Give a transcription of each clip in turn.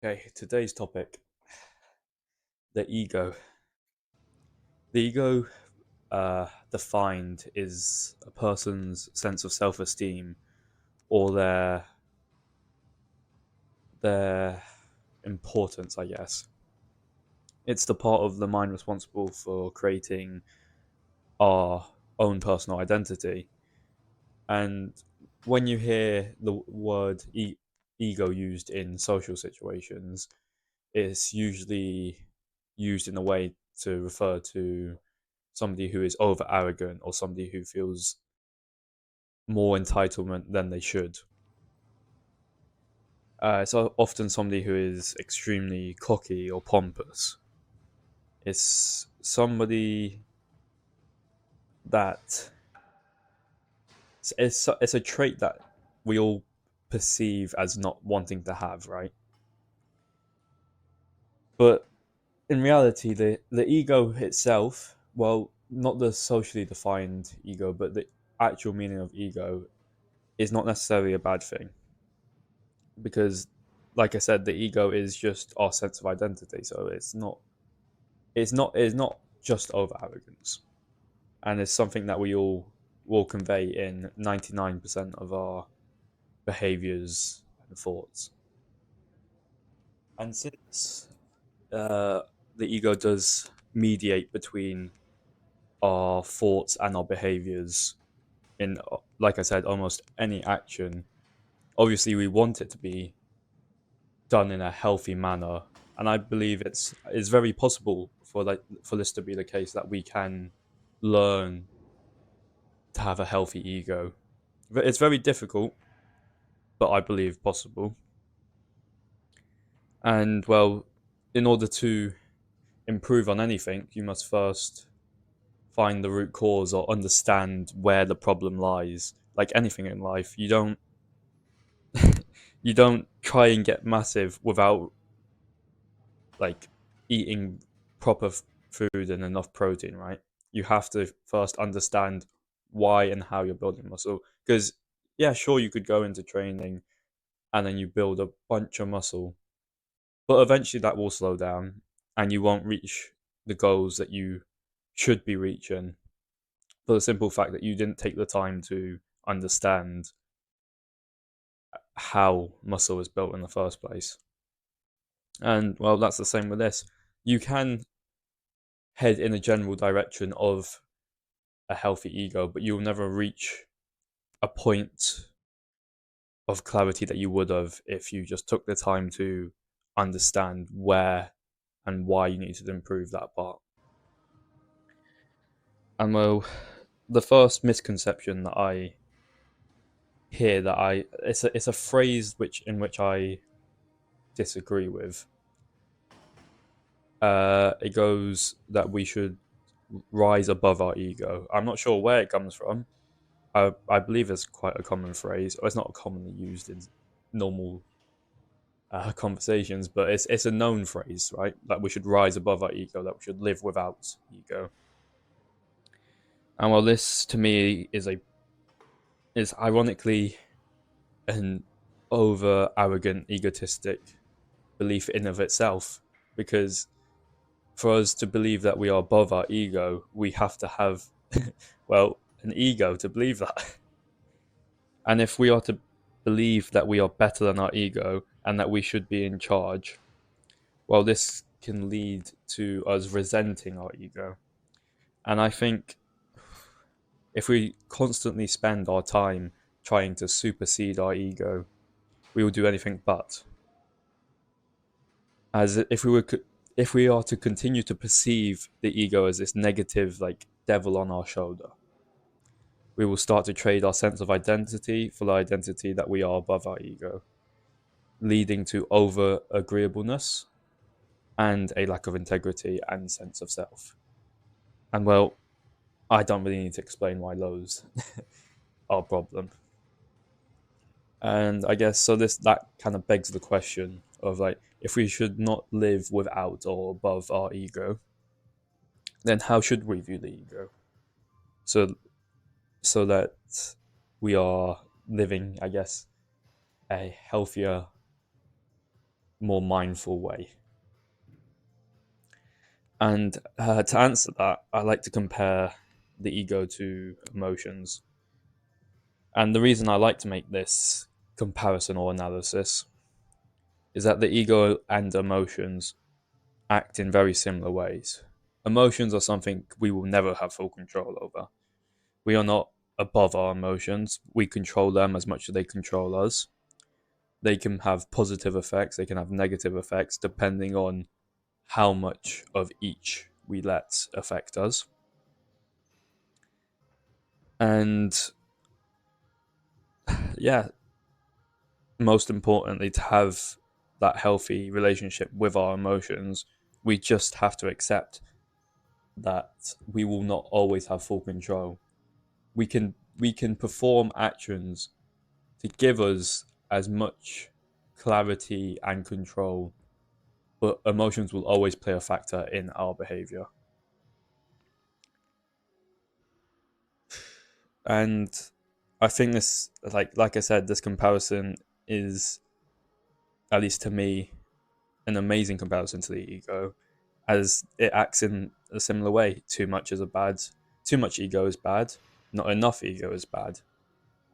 Okay, today's topic, the ego. The ego, defined, is a person's sense of self-esteem or their importance, I guess. It's the part of the mind responsible for creating our own personal identity. And when you hear the word ego used in social situations, it's usually used in a way to refer to somebody who is over arrogant or somebody who feels more entitlement than they should. It's often somebody who is extremely cocky or pompous. It's somebody that it's a trait that we all perceive as not wanting to have, right? But in reality, the ego itself, well, not the socially defined ego, but the actual meaning of ego is not necessarily a bad thing because, like I said, the ego is just our sense of identity. So it's not just over arrogance, and it's something that we all will convey in 99% of our behaviors and thoughts. And since uh, the ego does mediate between our thoughts and our behaviors in, like I said, almost any action, obviously we want it to be done in a healthy manner, and I believe it's very possible for this to be the case that we can learn to have a healthy ego. It's very difficult, but I believe possible. And well, in order to improve on anything, you must first find the root cause or understand where the problem lies. Like anything in life, you don't try and get massive without like eating proper food and enough protein, right? You have to first understand why and how you're building muscle. Because yeah, sure, you could go into training and then you build a bunch of muscle, but eventually that will slow down and you won't reach the goals that you should be reaching for the simple fact that you didn't take the time to understand how muscle is built in the first place. And well, that's the same with this. You can head in a general direction of a healthy ego, but you'll never reach a point of clarity that you would have if you just took the time to understand where and why you need to improve that part. And well, the first misconception that I hear that I it's a phrase which I disagree with. It goes that we should rise above our ego. I'm not sure where it comes from. I believe it's quite a common phrase, or it's not commonly used in normal conversations, but it's a known phrase, right? That we should rise above our ego, that we should live without ego. And well, this to me is ironically an over arrogant, egotistic belief in of itself, because for us to believe that we are above our ego, we have to have, well, an ego to believe that. And if we are to believe that we are better than our ego and that we should be in charge, well, this can lead to us resenting our ego. And I think if we constantly spend our time trying to supersede our ego, we will do anything but. As if we are to continue to perceive the ego as this negative, like devil on our shoulder, we will start to trade our sense of identity for the identity that we are above our ego, leading to over agreeableness and a lack of integrity and sense of self. And well, I don't really need to explain why those are a problem. And I guess so this that kind of begs the question of like, if we should not live without or above our ego, then how should we view the ego? So so that we are living, I guess, a healthier more mindful way. And to answer that, I like to compare the ego to emotions. And the reason I like to make this comparison or analysis is that the ego and emotions act in very similar ways. Emotions are something we will never have full control over. We are not above our emotions. We control them as much as they control us. They can have positive effects, they can have negative effects, depending on how much of each we let affect us. And yeah, most importantly, to have that healthy relationship with our emotions, we just have to accept that we will not always have full control. We can perform actions to give us as much clarity and control, but emotions will always play a factor in our behavior. And I think this, like I said, this comparison is, at least to me, an amazing comparison to the ego, as it acts in a similar way. Too much ego is bad. Not enough ego is bad,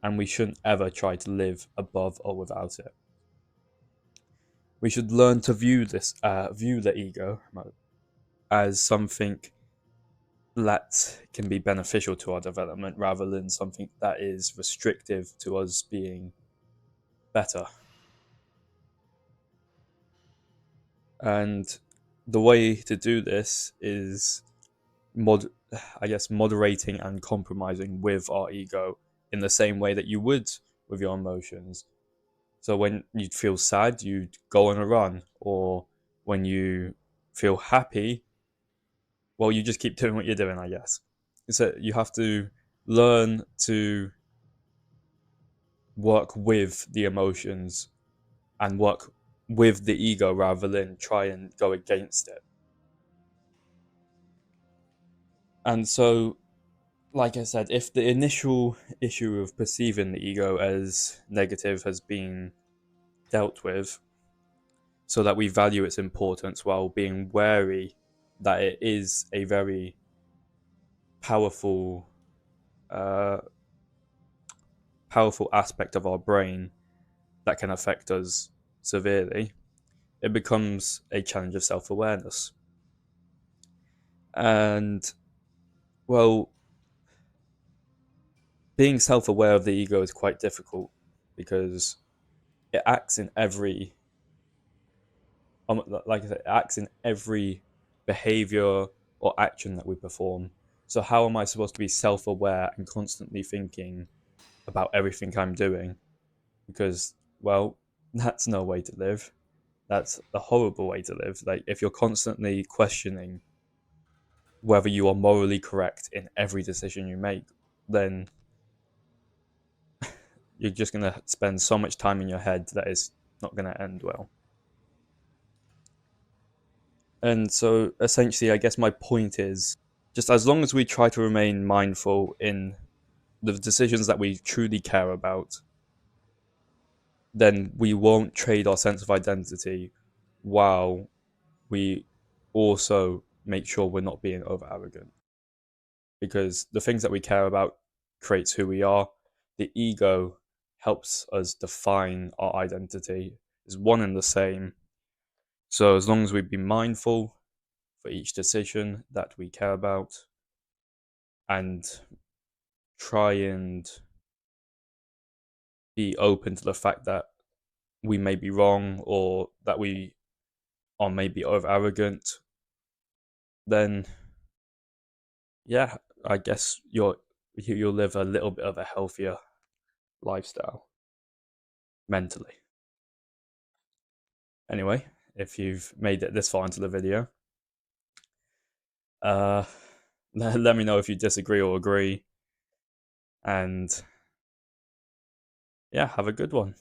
and we shouldn't ever try to live above or without it. We should learn to view the ego as something that can be beneficial to our development rather than something that is restrictive to us being better. And the way to do this is mod I guess moderating and compromising with our ego in the same way that you would with your emotions. So when you feel sad, you'd go on a run, or when you feel happy, well, you just keep doing what you're doing, I guess. So you have to learn to work with the emotions and work with the ego rather than try and go against it. And so, like I said, if the initial issue of perceiving the ego as negative has been dealt with, so that we value its importance while being wary that it is a very powerful, uh, powerful aspect of our brain that can affect us severely, it becomes a challenge of self awareness. And, well, being self aware of the ego is quite difficult because it acts in every, like I said, it acts in every behavior or action that we perform. So, how am I supposed to be self aware and constantly thinking about everything I'm doing? Because, well, that's no way to live. That's a horrible way to live. Like, if you're constantly questioning whether you are morally correct in every decision you make, then you're just going to spend so much time in your head that is not going to end well. And so essentially, I guess my point is just as long as we try to remain mindful in the decisions that we truly care about, then we won't trade our sense of identity while we also make sure we're not being over arrogant. Because the things that we care about creates who we are. The ego helps us define our identity, is one and the same. So as long as we be mindful for each decision that we care about and try and be open to the fact that we may be wrong or that we are maybe over arrogant, then yeah, I guess you'll live a little bit of a healthier lifestyle mentally. Anyway, if you've made it this far into the video, uh, let me know if you disagree or agree, and yeah, have a good one.